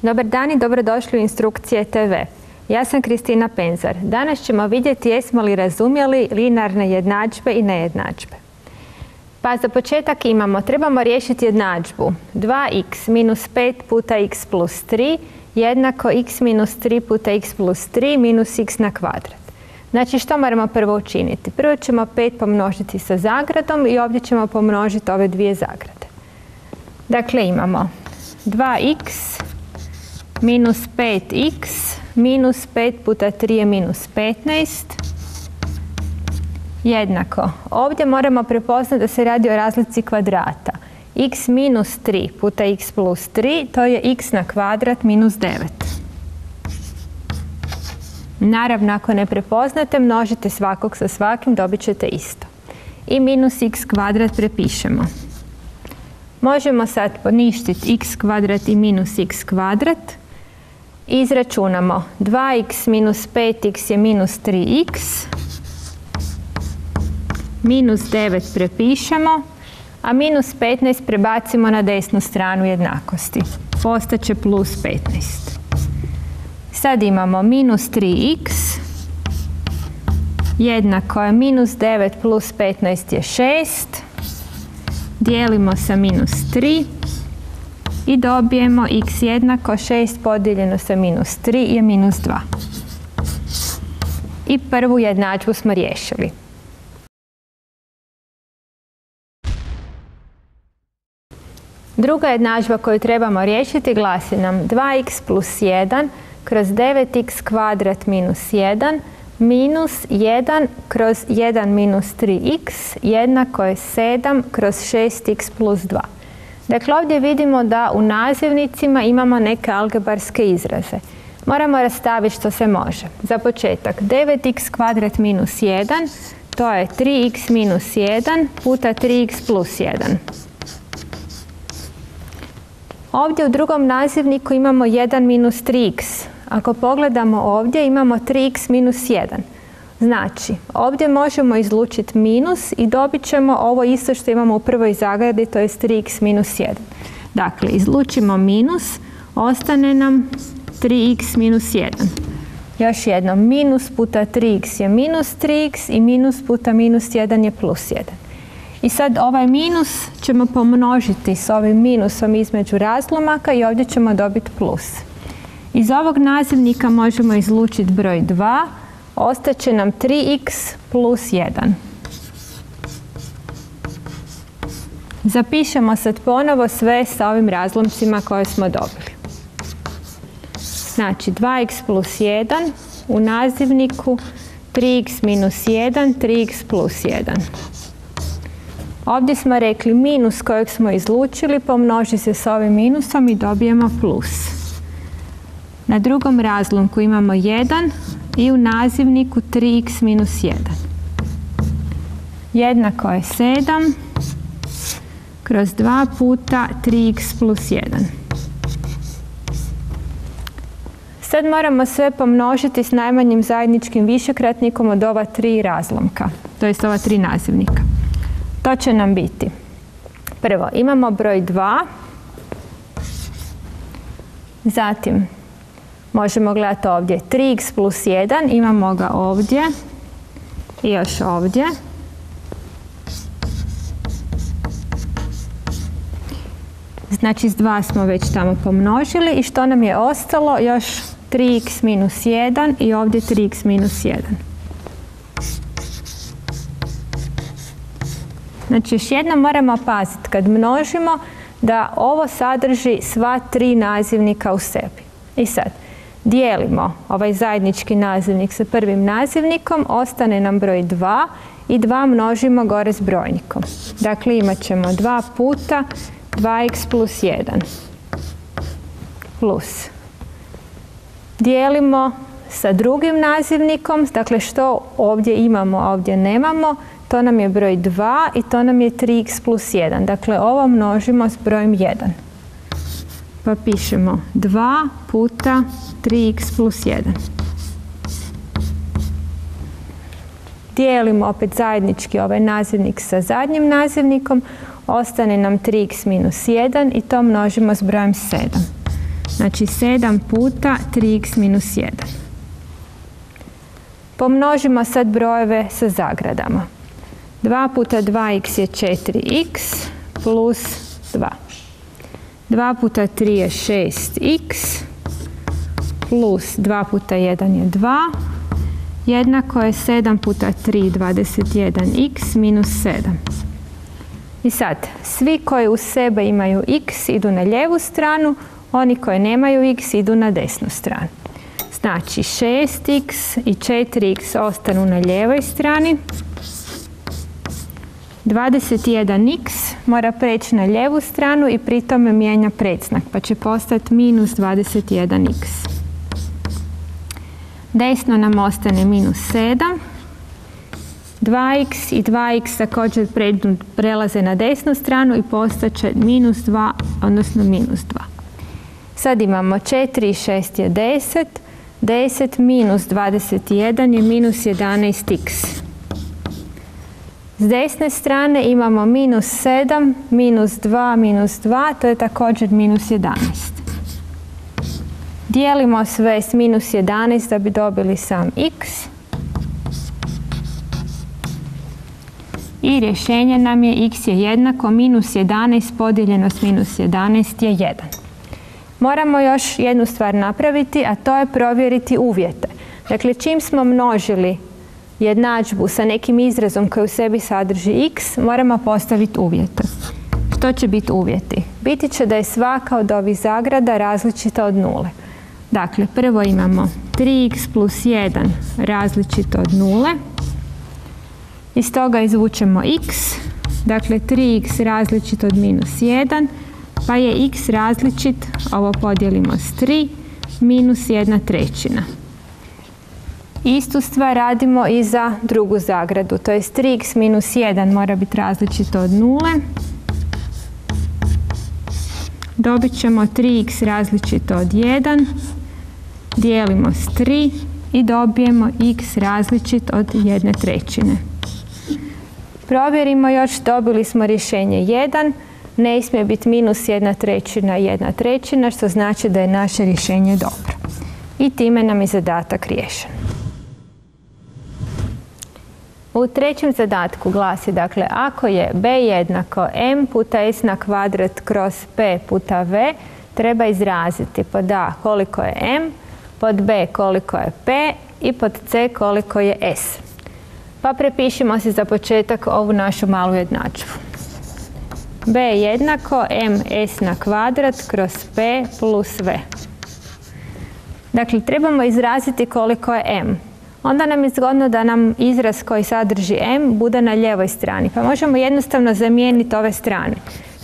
Dobar dan i dobrodošli u Instrukcije TV. Ja sam Kristina Penzar. Danas ćemo vidjeti jesmo li razumjeli linearne jednadžbe i nejednadžbe. Pa za početak trebamo riješiti jednadžbu 2x minus 5 puta x plus 3 jednako x minus 3 puta x plus 3 minus x na kvadrat. Znači što moramo prvo učiniti? Prvo ćemo 5 pomnožiti sa zagradom i ovdje ćemo pomnožiti ove dvije zagrade. Dakle imamo 2x minus 5x minus 5 puta 3 je minus 15 jednako. Ovdje moramo prepoznati da se radi o razlici kvadrata. X minus 3 puta x plus 3 to je x na kvadrat minus 9. Naravno ako ne prepoznate množite svakog sa svakim, dobit ćete isto. I minus x kvadrat prepišemo. Možemo sad poništiti x kvadrat i minus x kvadrat. Izračunamo 2x minus 5x je minus 3x. Minus 9 prepišemo, a minus 15 prebacimo na desnu stranu jednakosti. Postaće plus 15. Sad imamo minus 3x jednako je minus 9 plus 15 je 6. Dijelimo sa minus 3 i dobijemo x jednako 6 podijeljeno sa minus 3 je minus 2. I prvu jednadžbu smo riješili. Druga jednadžba koju trebamo riješiti glasi nam 2x plus 1 kroz 9x kvadrat minus 1 minus 1 kroz 1 minus 3x jednako je 7 kroz 6x plus 2. Dakle, ovdje vidimo da u nazivnicima imamo neke algebarske izraze. Moramo rastaviti što se može. Za početak, 9x kvadrat minus 1, to je 3x minus 1 puta 3x plus 1. Ovdje u drugom nazivniku imamo 1 minus 3x. Ako pogledamo ovdje imamo 3x minus 1. Znači, ovdje možemo izlučiti minus i dobit ćemo ovo isto što imamo u prvoj zagradi, to je 3x minus 1. Dakle, izlučimo minus, ostane nam 3x minus 1. Još jednom, minus puta 3x je minus 3x i minus puta minus 1 je plus 1. I sad ovaj minus ćemo pomnožiti s ovim minusom između razlomaka i ovdje ćemo dobiti plus. Iz ovog nazivnika možemo izlučiti broj 2, ostaće nam 3x plus 1. Zapišemo sad ponovo sve sa ovim razlomcima koje smo dobili. Znači 2x plus 1 u nazivniku 3x minus 1, 3x plus 1. Ovdje smo rekli minus kojeg smo izlučili pomnoži se s ovim minusom i dobijemo plus. Na drugom razlomku imamo 1 i u nazivniku 3x minus 1. Jednako je 7 kroz 2 puta 3x plus 1. Sad moramo sve pomnožiti s najmanjim zajedničkim višekratnikom od ova 3 razlomka, to jest ova 3 nazivnika. To će nam biti. Prvo, imamo broj 2. Zatim, možemo gledati ovdje 3x plus 1, imamo ga ovdje i još ovdje. Znači s 2 smo već tamo pomnožili i što nam je ostalo? Još 3x minus 1 i ovdje 3x minus 1. Znači još jednom moramo paziti kad množimo da ovo sadrži sva 3 nazivnika u sebi. I sad dijelimo ovaj zajednički nazivnik sa prvim nazivnikom, ostane nam broj 2 i 2 množimo gore s brojnikom. Dakle imat ćemo 2 puta 2x plus 1 plus. Dijelimo sa drugim nazivnikom, dakle što ovdje imamo, a ovdje nemamo, to nam je broj 2 i to nam je 3x plus 1. Dakle, ovo množimo s brojem 1. Pa pišemo 2 puta 3x plus 1. Dijelimo opet zajednički ovaj nazivnik sa zadnjim nazivnikom, ostane nam 3x minus 1 i to množimo s brojem 7. Znači 7 puta 3x minus 1. Pomnožimo sad brojeve sa zagradama. 2 puta 2x je 4x plus 2. 2 puta 3 je 6x plus 2 puta 1 je 2. Jednako je 7 puta 3, 21x minus 7. I sad, svi koji u sebe imaju x idu na lijevu stranu, oni koji nemaju x idu na desnu stranu. Znači 6x i 4x ostanu na lijevoj strani. 21x mora preći na lijevu stranu i pri tome mijenja predznak, pa će postati minus 21x. Desno nam ostane minus 7. 2x i 2x također prelaze na desnu stranu i postaće minus 2, odnosno minus 2. Sad imamo 4 i 6 je 10. 10 minus 21 je minus 11x. S desne strane imamo minus 7, minus 2, minus 2, to je također minus 11. Dijelimo sve s minus 11 da bi dobili sam x. I rješenje nam je x je jednako minus 11 podijeljeno s minus 11 je 1. Moramo još jednu stvar napraviti, a to je provjeriti uvjete. Dakle, čim smo množili jednadžbu sa nekim izrazom koji u sebi sadrži x, moramo postaviti uvjete. Što će biti uvjeti? Biti će da je svaka od ovih zagrada različita od nule. Dakle, prvo imamo 3x plus 1 različito od nule. Iz toga izvučemo x, dakle 3x različito od minus 1, pa je x različit, ovo podijelimo s 3, minus 1/3. Istu stvar radimo i za drugu zagradu, to je 3x minus 1 mora biti različito od nule. Dobit ćemo 3x različito od 1, dijelimo s 3 i dobijemo x različit od 1/3. Provjerimo još, dobili smo rješenje 1, ne smije biti minus 1/3 1/3, što znači da je naše rješenje dobro. I time nam je zadatak riješen. U trećem zadatku glasi, dakle, ako je b jednako m puta s na kvadrat kroz p puta v, treba izraziti pod a koliko je m, pod b koliko je p i pod c koliko je s. Pa prepišimo si za početak ovu našu malu jednadžbu. b jednako m s na kvadrat kroz p plus v. Dakle, trebamo izraziti koliko je m. Onda nam je zgodno da nam izraz koji sadrži m bude na lijevoj strani. Pa možemo jednostavno zamijeniti ove strane.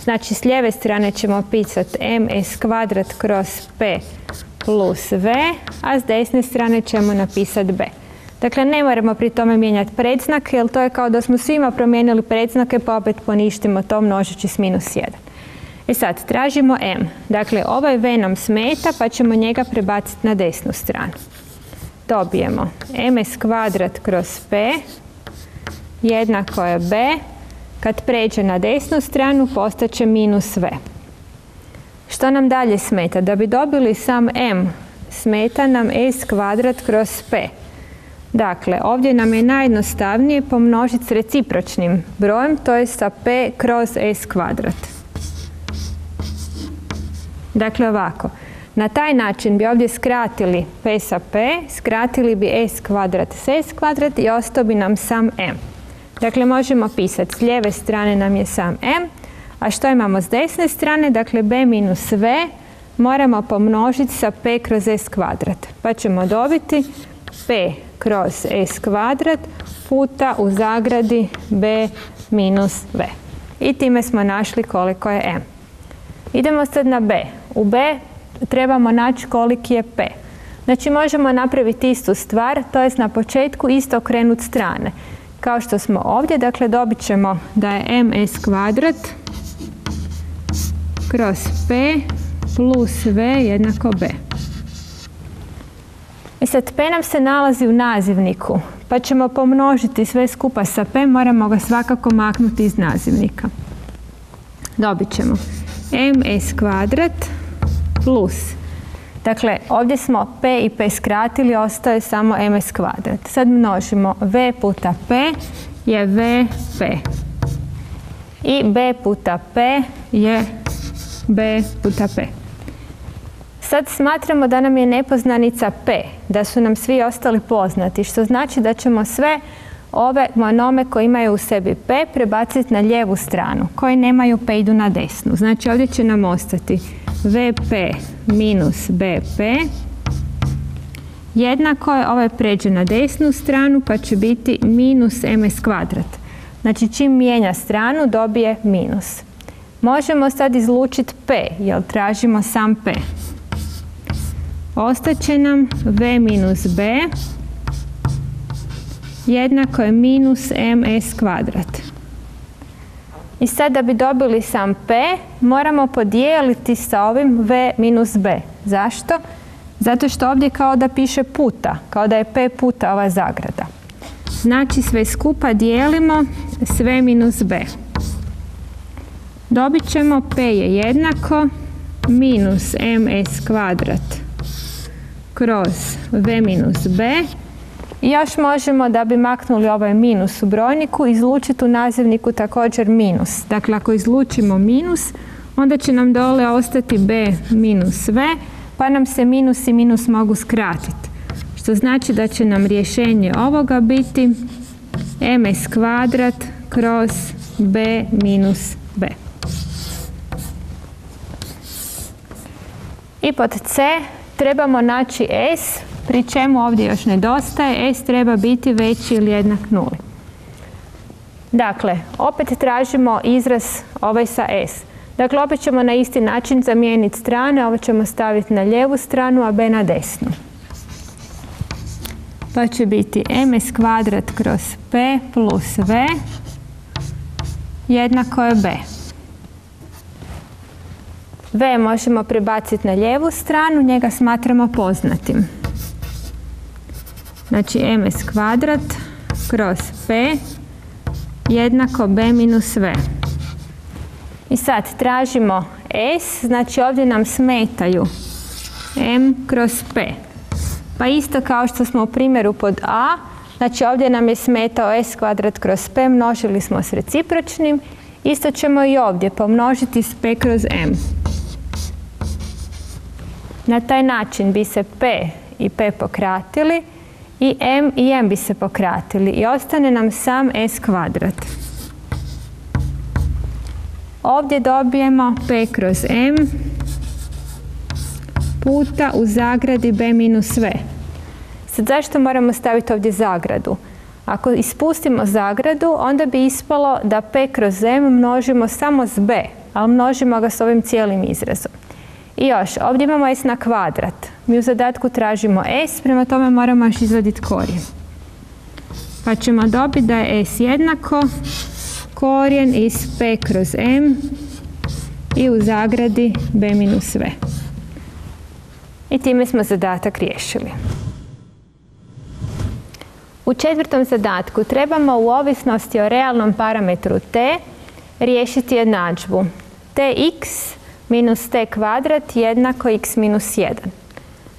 Znači, s lijeve strane ćemo pisati ms kvadrat kroz p plus v, a s desne strane ćemo napisati b. Dakle, ne moramo pri tome mijenjati predznak, jer to je kao da smo svima promijenili predznake, pa opet poništimo to množeći s minus 1. E sad, tražimo m. Dakle, ovaj v nam smeta, pa ćemo njega prebaciti na desnu stranu. Dobijemo ms kvadrat kroz p jednako je b. Kad pređe na desnu stranu, postaće minus v. Što nam dalje smeta? Da bi dobili sam m, smeta nam s kvadrat kroz p. Dakle, ovdje nam je najjednostavnije pomnožiti s recipročnim brojem, to je sa p kroz s kvadrat. Dakle, ovako. Na taj način bi ovdje skratili p sa p, skratili bi s kvadrat s s kvadrat i ostao bi nam sam m. Dakle, možemo pisati s lijeve strane nam je sam m, a što imamo s desne strane? Dakle, b minus v moramo pomnožiti sa p kroz s kvadrat. Pa ćemo dobiti p kroz s kvadrat puta u zagradi b minus v. I time smo našli koliko je m. Idemo sad na b. U b trebamo naći koliki je p. Znači, možemo napraviti istu stvar, to jest na početku isto okrenuti strane. Kao što smo ovdje, dakle, dobit ćemo da je ms kvadrat kroz p plus v jednako b. I sad, p nam se nalazi u nazivniku, pa ćemo pomnožiti sve skupa sa p, moramo ga svakako maknuti iz nazivnika. Dobit ćemo ms kvadrat plus Dakle, ovdje smo p i p skratili, ostaje samo ms kvadrat. Sad množimo v puta p je vp. I b puta p je b puta p. Sad smatramo da nam je nepoznanica p, da su nam svi ostali poznati, što znači da ćemo sve ove monome koji imaju u sebi p prebaciti na lijevu stranu, koji nemaju p idu na desnu. Znači ovdje će nam ostati vp minus bp jednako je, ovaj pređe na desnu stranu pa će biti minus ms kvadrat. Znači čim mijenja stranu dobije minus. Možemo sad izlučiti p, jer tražimo sam p. Ostaće nam v minus b jednako je minus ms kvadrat. I sad da bi dobili sam p, moramo podijeliti sa ovim v minus b. Zašto? Zato što ovdje kao da piše puta, kao da je p puta ova zagrada. Znači sve skupa dijelimo s v minus b. Dobit ćemo p je jednako minus ms kvadrat kroz v minus b. I još možemo, da bi maknuli ovaj minus u brojniku, izlučiti u nazivniku također minus. Dakle, ako izlučimo minus, onda će nam dole ostati b minus v, pa nam se minus i minus mogu skratiti. Što znači da će nam rješenje ovoga biti ms kvadrat kroz b minus b. I pod c trebamo naći s, pri čemu ovdje još nedostaje, s treba biti veći ili jednak nuli. Dakle, opet tražimo izraz ovaj sa s. Dakle, opet ćemo na isti način zamijeniti strane, ovo ćemo staviti na lijevu stranu, a b na desnu. Pa će biti ms kvadrat kroz p plus v jednako je b. V možemo prebaciti na lijevu stranu, njega smatramo poznatim. Znači ms kvadrat kroz p jednako b minus v. I sad tražimo s, znači ovdje nam smetaju m kroz p. Pa isto kao što smo u primjeru pod a, znači ovdje nam je smetao s kvadrat kroz p, množili smo s recipročnim, isto ćemo i ovdje pomnožiti s p kroz m. Na taj način bi se p i p pokratili i m bi se pokratili i ostane nam sam s kvadrat. Ovdje dobijemo p kroz m puta u zagradi b minus v. Sad zašto moramo staviti ovdje zagradu? Ako ispustimo zagradu, onda bi ispalo da p kroz m množimo samo s b, ali množimo ga s ovim cijelim izrazom. I još, ovdje imamo s na kvadrat. Mi u zadatku tražimo s, prema tome moramo još izvaditi korijen. Pa ćemo dobiti da je s jednako korijen iz p kroz m i u zagradi b minus v. I time smo zadatak riješili. U četvrtom zadatku trebamo u ovisnosti o realnom parametru t riješiti jednadžbu tx minus t kvadrat jednako x minus 1.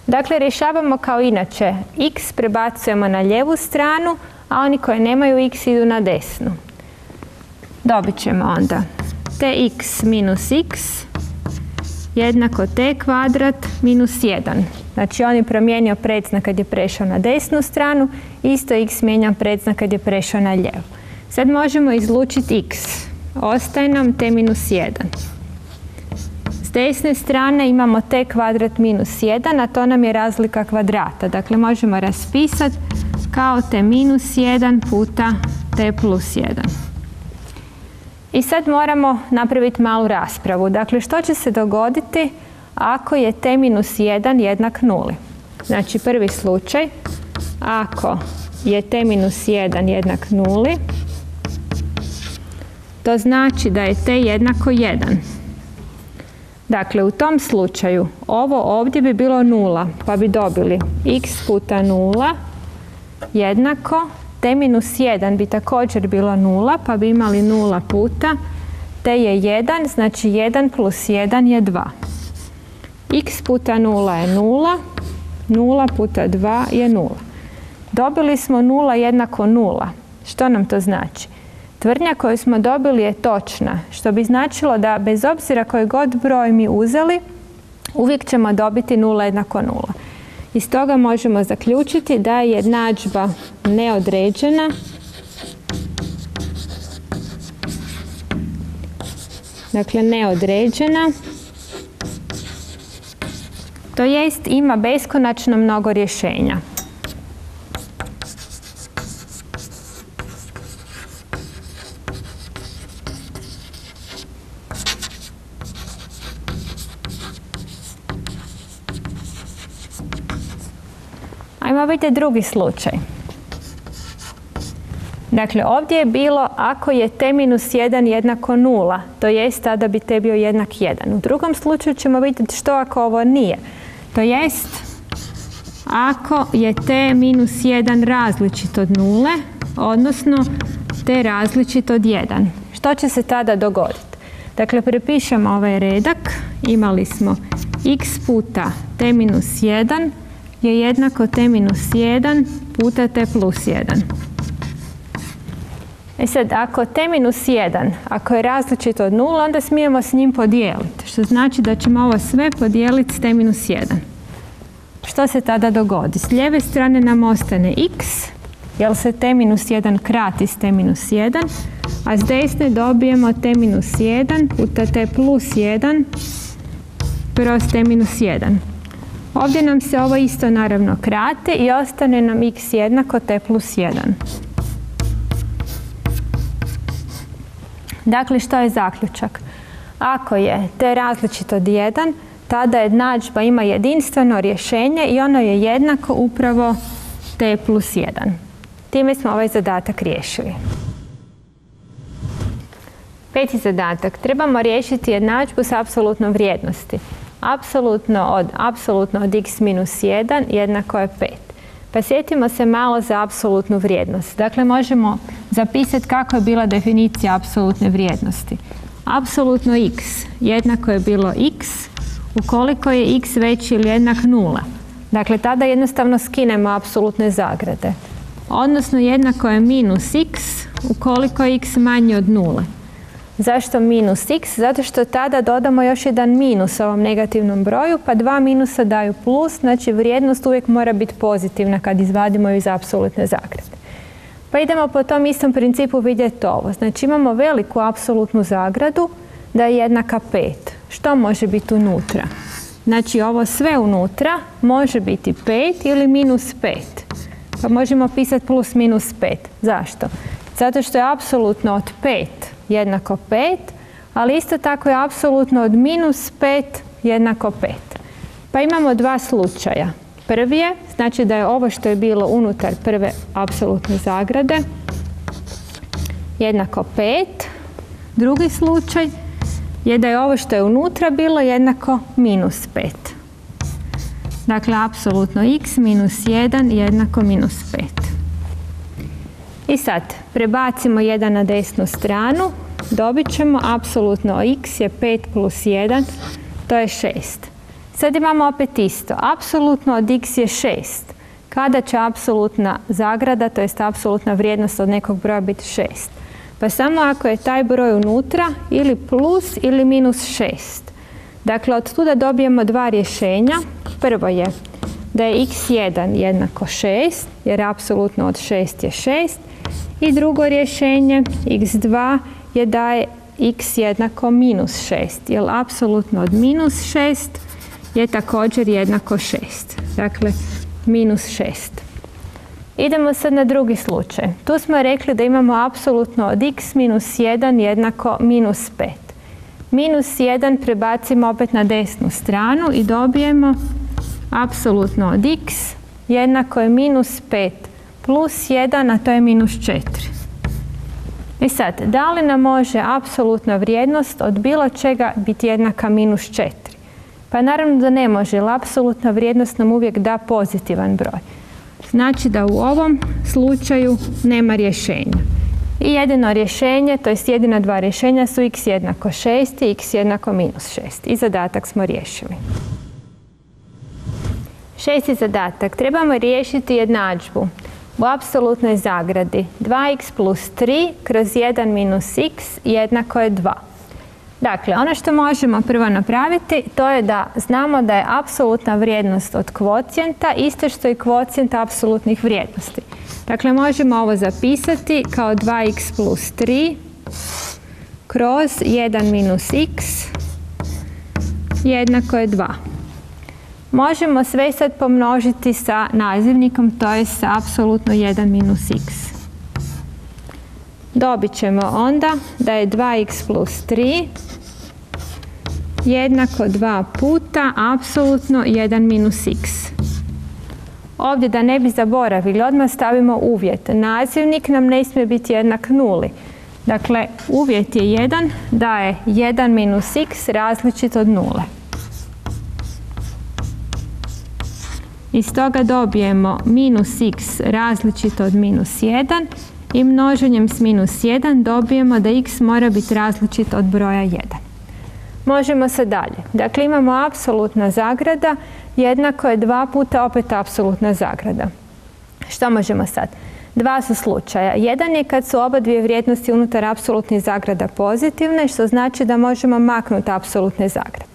Dakle, rješavamo kao inače. X prebacujemo na lijevu stranu, a oni koji nemaju x idu na desnu. Dobit ćemo onda tx minus x jednako t kvadrat minus 1. Znači on je promijenio predznak kad je prešao na desnu stranu, isto x mijenja predznak kad je prešao na lijevu. Sad možemo izlučiti x. Ostaje nam t minus 1. S desne strane imamo t kvadrat minus 1, a to nam je razlika kvadrata. Dakle, možemo raspisati kao t minus 1 puta t plus 1. I sad moramo napraviti malu raspravu. Dakle, što će se dogoditi ako je t minus 1 jednak nuli? Znači, prvi slučaj, ako je t minus 1 jednak nuli, to znači da je t jednako 1. Dakle, u tom slučaju ovo ovdje bi bilo 0, pa bi dobili x puta 0 jednako t minus 1 bi također bilo 0, pa bi imali 0 puta t je 1, znači 1 plus 1 je 2. x puta 0 je 0, 0 puta 2 je 0. Dobili smo 0 jednako 0. Što nam to znači? Tvrdnja koju smo dobili je točna, što bi značilo da bez obzira koji god broj mi uzeli, uvijek ćemo dobiti 0 jednako 0. Iz toga možemo zaključiti da je jednadžba neodređena, dakle neodređena, to jest ima beskonačno mnogo rješenja. Ajmo vidjeti drugi slučaj. Dakle, ovdje je bilo ako je t minus 1 jednako 0, to jest tada bi t bio jednak 1. U drugom slučaju ćemo vidjeti što ako ovo nije. To jest ako je t minus 1 različit od 0, odnosno t različit od 1. Što će se tada dogoditi? Dakle, prepišemo ovaj redak. Imali smo x puta t minus 1 je jednako t minus 1 puta t plus 1. E sad, ako t minus 1, ako je različito od 0, onda smijemo s njim podijeliti. Što znači da ćemo ovo sve podijeliti s t minus 1. Što se tada dogodi? S lijeve strane nam ostane x, jer se t minus 1 krati s t minus 1, a s desne dobijemo t minus 1 puta t plus 1 kroz t minus 1. Ovdje nam se ovo isto naravno krate i ostane nam x jednako t plus 1. Dakle, što je zaključak? Ako je t različito od 1, tada jednadžba ima jedinstveno rješenje i ono je jednako upravo t plus 1. Time smo ovaj zadatak riješili. Peti zadatak. Trebamo riješiti jednadžbu s apsolutnom vrijednosti. Apsolutno od x minus 1 jednako je 5. Pa sjetimo se malo za apsolutnu vrijednost. Dakle, možemo zapisati kako je bila definicija apsolutne vrijednosti. Apsolutno x jednako je bilo x ukoliko je x veći ili jednak 0. Dakle, tada jednostavno skinemo apsolutne zagrade. Odnosno, jednako je minus x ukoliko je x manji od 0. Zašto minus x? Zato što tada dodamo još jedan minus ovom negativnom broju, pa dva minusa daju plus, znači vrijednost uvijek mora biti pozitivna kad izvadimo iz apsolutne zagrade. Pa idemo po tom istom principu vidjeti ovo. Znači imamo veliku apsolutnu zagradu da je jednaka 5. Što može biti unutra? Znači ovo sve unutra može biti 5 ili minus 5. Pa možemo pisati plus minus 5. Zašto? Zato što je apsolutno od 5 jednako 5, ali isto tako je apsolutno od minus 5 jednako 5. Pa imamo dva slučaja. Prvi je, znači da je ovo što je bilo unutar prve apsolutne zagrade jednako 5. Drugi slučaj je da je ovo što je unutra bilo jednako minus 5. Dakle, apsolutno x minus 1 jednako minus 5. I sad, prebacimo 1 na desnu stranu, dobit ćemo apsolutno x je 5 plus 1, to je 6. Sad imamo opet isto, apsolutno od x je 6. Kada će apsolutna zagrada, to jest apsolutna vrijednost od nekog broja biti 6? Pa samo ako je taj broj unutra ili plus ili minus 6. Dakle, od tuda dobijemo dva rješenja. Prvo je da je x1 jednako 6, jer apsolutno od 6 je 6. I drugo rješenje, x2, je da je x jednako minus 6, jer apsolutno od minus 6 je također jednako 6. Dakle, minus 6. Idemo sad na drugi slučaj. Tu smo rekli da imamo apsolutno od x minus 1 jednako minus 5. Minus 1 prebacimo opet na desnu stranu i dobijemo apsolutno od x jednako je minus 5 plus 1, a to je minus 4. I sad, da li nam može apsolutna vrijednost od bilo čega biti jednaka minus 4? Pa naravno da ne može, jer apsolutna vrijednost nam uvijek da pozitivan broj. Znači da u ovom slučaju nema rješenja. I jedino rješenje, to jest jedina dva rješenja su x jednako 6 i x jednako minus 6. I zadatak smo riješili. Šesti zadatak. Trebamo riješiti jednadžbu u apsolutnoj zagradi. 2x plus 3 kroz 1 minus x jednako je 2. Dakle, ono što možemo prvo napraviti, to je da znamo da je apsolutna vrijednost od kvocijenta isto što i kvocijent apsolutnih vrijednosti. Dakle, možemo ovo zapisati kao 2x plus 3 kroz 1 minus x jednako je 2. Možemo sve sad pomnožiti sa nazivnikom, to je sa apsolutno 1 minus x. Dobit ćemo onda da je 2x plus 3 jednako 2 puta apsolutno 1 minus x. Ovdje da ne bi zaboravili, odmah stavimo uvjet. Nazivnik nam ne smije biti jednak nuli. Dakle, uvjet je 1 da je 1 minus x različit od nule. Iz toga dobijemo minus x različito od minus 1 i množenjem s minus 1 dobijemo da x mora biti različit od broja 1. Možemo se dalje. Dakle, imamo apsolutna zagrada jednako je 2 puta opet apsolutna zagrada. Što možemo sad? Dva su slučaja. Jedan je kad su oba dvije vrijednosti unutar apsolutnih zagrada pozitivne, što znači da možemo maknuti apsolutne zagrade.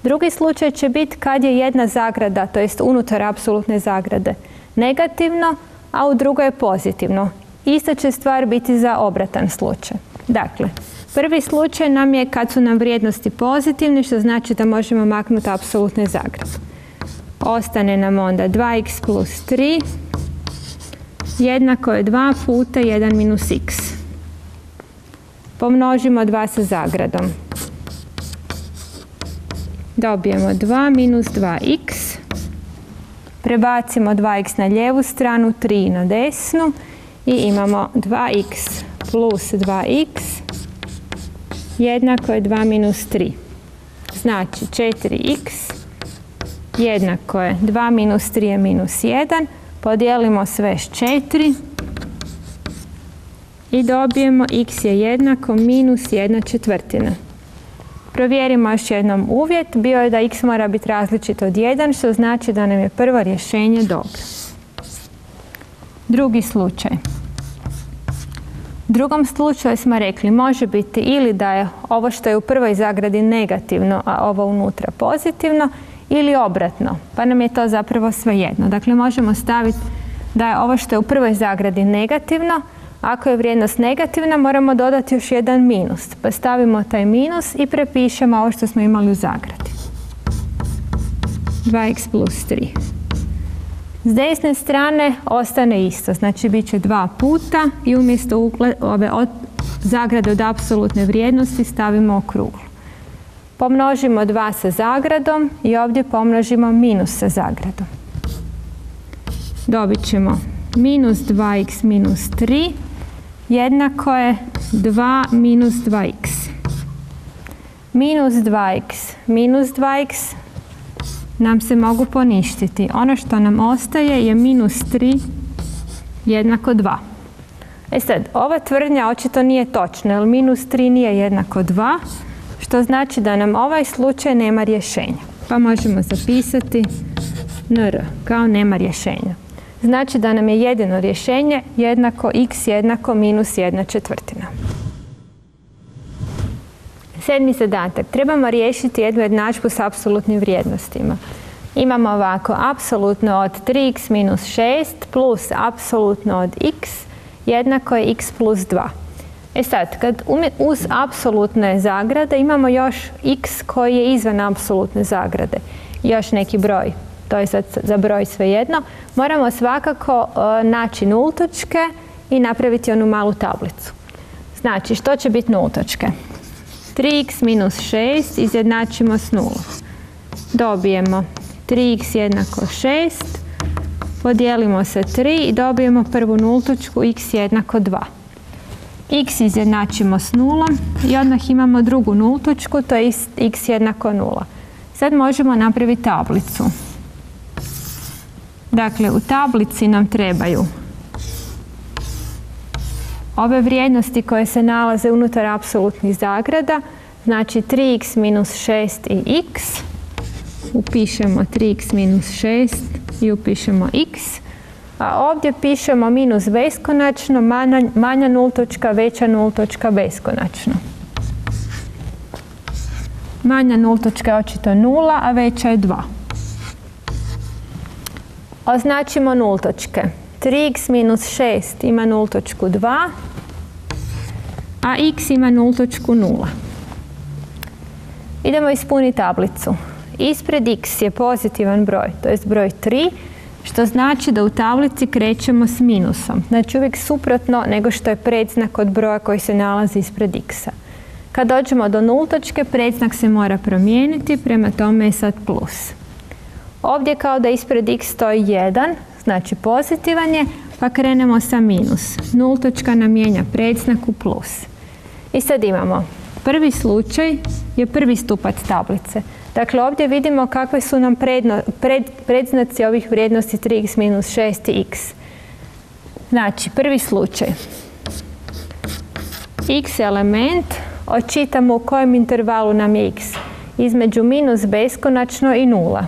Drugi slučaj će biti kad je jedna zagrada, to jest unutar apsolutne zagrade, negativno, a u drugoj je pozitivno. Ista će stvar biti za obratan slučaj. Dakle, prvi slučaj nam je kad su nam vrijednosti pozitivne, što znači da možemo maknuti apsolutne zagrade. Ostane nam onda 2x plus 3 jednako je 2 puta 1 minus x. Pomnožimo 2 sa zagradom. Dobijemo 2 minus 2x. Prebacimo 2x na lijevu stranu, 3 na desnu i imamo 2x plus 2x jednako je 2 minus 3. Znači 4x jednako je 2 minus 3 je minus 1. Podijelimo sve s 4 i dobijemo x je jednako minus 1/4. Provjerimo još jednom uvjet. Bio je da x mora biti različit od 1, što znači da nam je prvo rješenje dobro. Drugi slučaj. U drugom slučaju smo rekli može biti ili da je ovo što je u prvoj zagradi negativno, a ovo unutra pozitivno, ili obratno, pa nam je to zapravo svejedno. Dakle, možemo staviti da je ovo što je u prvoj zagradi negativno, ako je vrijednost negativna moramo dodati još jedan minus, pa stavimo taj minus i prepišemo ovo što smo imali u zagradi. 2x plus 3. S desne strane ostane isto, znači bit će 2 puta i umjesto ove zagrade od apsolutne vrijednosti stavimo okruglo. Pomnožimo 2 sa zagradom i ovdje pomnožimo minus sa zagradom. Dobit ćemo minus 2x minus 3 jednako je 2 minus 2x. Minus 2x nam se mogu poništiti. Ono što nam ostaje je minus 3 jednako 2. E sad, ova tvrdnja očito nije točna, jer minus 3 nije jednako 2, što znači da nam ovaj slučaj nema rješenja. Pa možemo zapisati NR kao nema rješenja. Znači da nam je jedino rješenje jednako x jednako minus 1/4. Sedmi zadatak. Trebamo riješiti jednu jednadžbu s apsolutnim vrijednostima. Imamo ovako, apsolutno od 3x minus 6 plus apsolutno od x jednako je x plus 2. E sad, kad uz apsolutne zagrade imamo još x koji je izvan apsolutne zagrade. Još neki broj, to je sad za broj svejedno, moramo svakako naći nultočke i napraviti onu malu tablicu. Znači, što će biti nultočke? 3x minus 6 izjednačimo s 0. Dobijemo 3x jednako 6, podijelimo sa 3 i dobijemo prvu nultočku x jednako 2. X izjednačimo s 0 i odmah imamo drugu nultočku, to je x jednako 0. Sad možemo napraviti tablicu. Dakle, u tablici nam trebaju ove vrijednosti koje se nalaze unutar apsolutnih zagrada, znači 3x minus 6 i x, upišemo 3x minus 6 i upišemo x, a ovdje pišemo minus beskonačno, manja nul točka, veća nul točka, beskonačno. Manja nul točka je očito 0, a veća je 2. Označimo nul točke. 3x minus 6 ima nul točku 2, a x ima nul točku 0. Idemo ispuniti tablicu. Ispred x je pozitivan broj, to je broj 3, što znači da u tablici krećemo s minusom. Znači uvijek suprotno nego što je predznak od broja koji se nalazi ispred x-a. Kad dođemo do nul točke, predznak se mora promijeniti, prema tome je sad plus. Ovdje kao da ispred x stoji 1, znači pozitivan je, pa krenemo sa minus. Nul točka nam mijenja predznak u plus. I sad imamo prvi slučaj je prvi stupac tablice. Dakle, ovdje vidimo kakve su nam predznaci ovih vrijednosti 3x minus 6 i x. Znači, prvi slučaj. X element, očitamo u kojem intervalu nam je x. Između minus beskonačno i 0.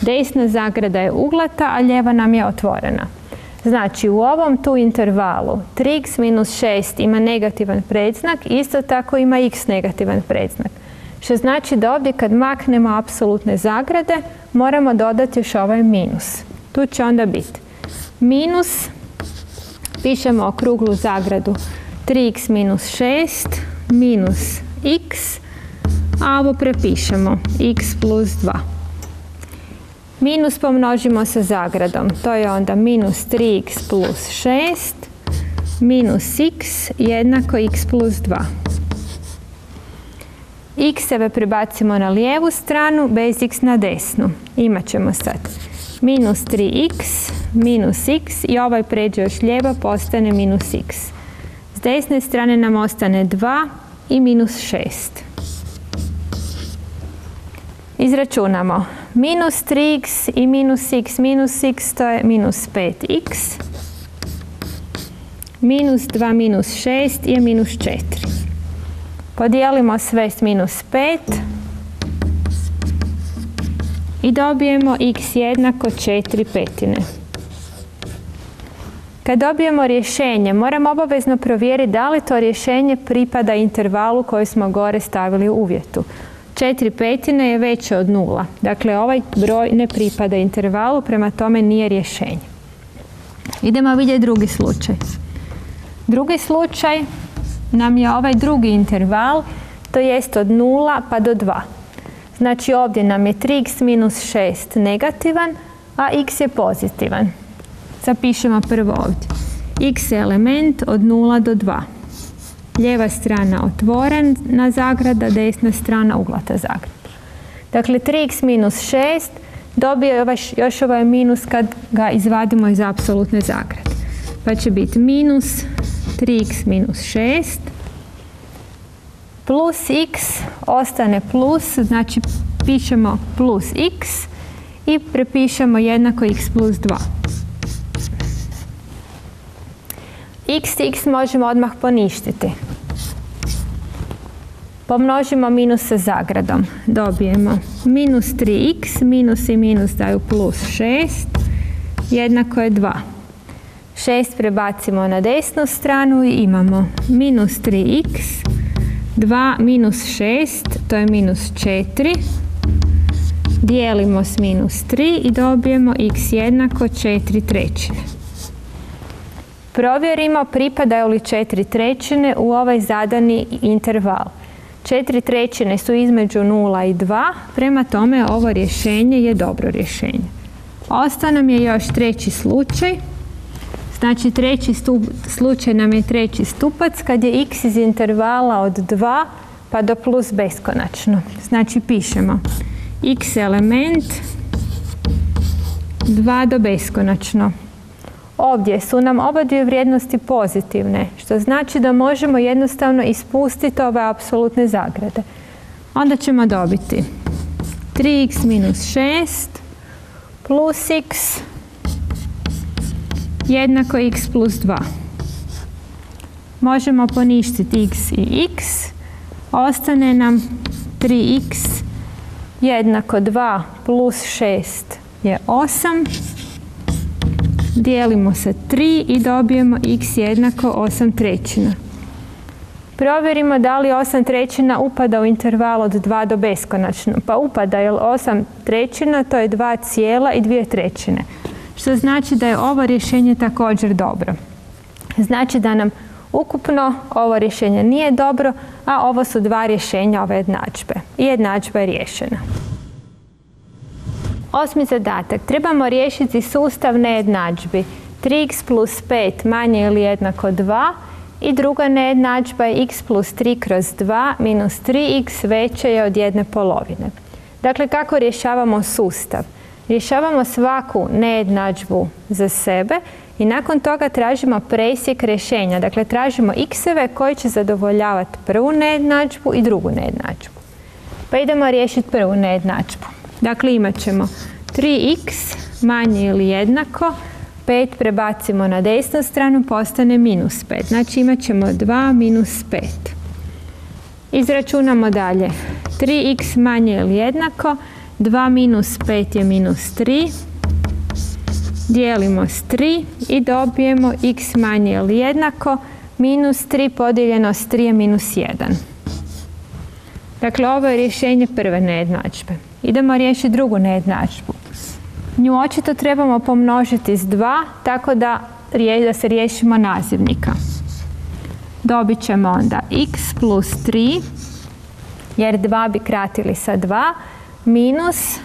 Desna zagrada je uglata, a lijeva nam je otvorena. Znači, u ovom tu intervalu 3x minus 6 ima negativan predznak, isto tako ima x negativan predznak. Što znači da ovdje kad maknemo apsolutne zagrade, moramo dodati još ovaj minus. Tu će onda biti minus, pišemo okruglu zagradu 3x minus 6 minus x, a ovo prepišemo x plus 2. Minus pomnožimo sa zagradom, to je onda minus 3x plus 6 minus x jednako x plus 2. X-eve prebacimo na lijevu stranu, bez x na desnu. Imat ćemo sad minus 3x minus x i ovaj pređe još lijevo, postane minus x. S desne strane nam ostane 2 i minus 6. Izračunamo. Minus 3x i minus x, to je minus 5x. Minus 2 minus 6 je minus 4. Podijelimo sve s minus 5 i dobijemo x jednako 4/5. Kad dobijemo rješenje, moramo obavezno provjeriti da li to rješenje pripada intervalu koji smo gore stavili u uvjetu. 4/5 je veće od 0. Dakle, ovaj broj ne pripada intervalu, prema tome nije rješenje. Idemo vidjeti drugi slučaj. Drugi slučaj nam je ovaj drugi interval, to jest od 0 pa do 2. Znači ovdje nam je 3x minus 6 negativan, a x je pozitivan. Zapišemo prvo ovdje. X je element od 0 do 2. Lijeva strana otvorena zagrada, desna strana uglata zagrada. Dakle, 3x minus 6 dobije još ovaj minus kad ga izvadimo iz apsolutne zagrade. Pa će biti minus 3x minus 6 plus x ostane plus, znači pišemo plus x i prepišemo jednako x plus 2. X možemo odmah poništiti. Pomnožimo minus sa zagradom. Dobijemo minus 3x, minus i minus daju plus 6, jednako je 2. 6 prebacimo na desnu stranu i imamo minus 3x, 2 minus 6, to je minus 4. Dijelimo s minus 3 i dobijemo x jednako 4/3. Provjerimo pripadaju li 4/3 u ovaj zadani interval. 4/3 su između 0 i 2, prema tome ovo rješenje je dobro rješenje. Ostao nam je još treći slučaj. Znači treći slučaj nam je treći stupac kad je x iz intervala od 2 pa do plus beskonačno. Znači pišemo x element 2 do beskonačno. Ovdje su nam oba dvije vrijednosti pozitivne, što znači da možemo jednostavno ispustiti ove apsolutne zagrade. Onda ćemo dobiti 3x minus 6 plus x jednako x plus 2. Možemo poništiti x i x, ostane nam 3x jednako 2 plus 6 je 8. Dijelimo sa 3 i dobijemo x jednako 8/3. Provjerimo da li 8/3 upada u interval od 2 do beskonačno. Pa upada, jer 8/3 to je 2,2, što znači da je ovo rješenje također dobro. Znači da nam ukupno ovo rješenje nije dobro, a ovo su dva rješenja ove jednadžbe. I jednadžba je riješena. 8. zadatak. Trebamo riješiti sustav nejednadžbi. 3x plus 5 manje ili jednako 2 i druga nejednadžba je x plus 3 kroz 2 minus 3x veće je od 1/2. Dakle, kako rješavamo sustav? Rješavamo svaku nejednadžbu za sebe i nakon toga tražimo presjek rješenja. Dakle, tražimo x-eve koji će zadovoljavati prvu nejednadžbu i drugu nejednadžbu. Pa idemo riješiti prvu nejednadžbu. Dakle, imat ćemo 3x manje ili jednako 5 prebacimo na desnu stranu, postane minus 5. Znači imat ćemo 2 minus 5. Izračunamo dalje. 3x manje ili jednako 2 minus 5 je minus 3. Dijelimo s 3 i dobijemo x manje ili jednako minus 3 podijeljeno s 3 je minus 1. Dakle, ovo je rješenje prve nejednadžbe. Idemo riješiti drugu nejednadžbu. Nju očito trebamo pomnožiti s 2, tako da se riješimo nazivnika. Dobit ćemo onda x plus 3, jer 2 bi kratili sa 2, minus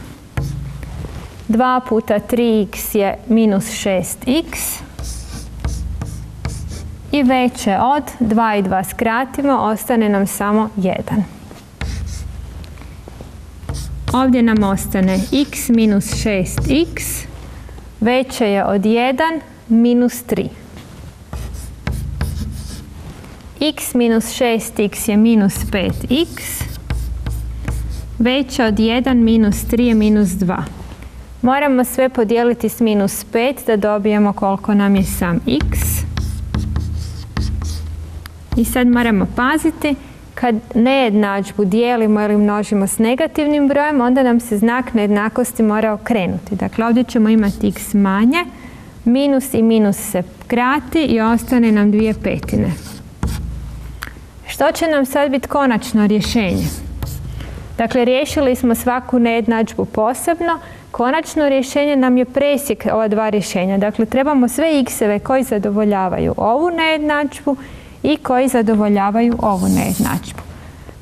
2 puta 3x je minus 6x i veće od 2 i 2 skratimo, ostane nam samo 1. Ovdje nam ostane x minus 6x veće je od 1 minus 3. X minus 6x je minus 5x veće od 1 minus 3 je minus 2. Moramo sve podijeliti s minus 5 da dobijemo koliko nam je sam x. I sad moramo paziti, kad nejednadžbu dijelimo ili množimo s negativnim brojem, onda nam se znak nejednakosti mora okrenuti. Dakle, ovdje ćemo imati x manje, minus i minus se krati i ostane nam 2/5. Što će nam sad biti konačno rješenje? Dakle, riješili smo svaku nejednadžbu posebno. Konačno rješenje nam je presjek ova dva rješenja. Dakle, trebamo sve x-eve koji zadovoljavaju ovu nejednadžbu i koji zadovoljavaju ovu nejednadžbu.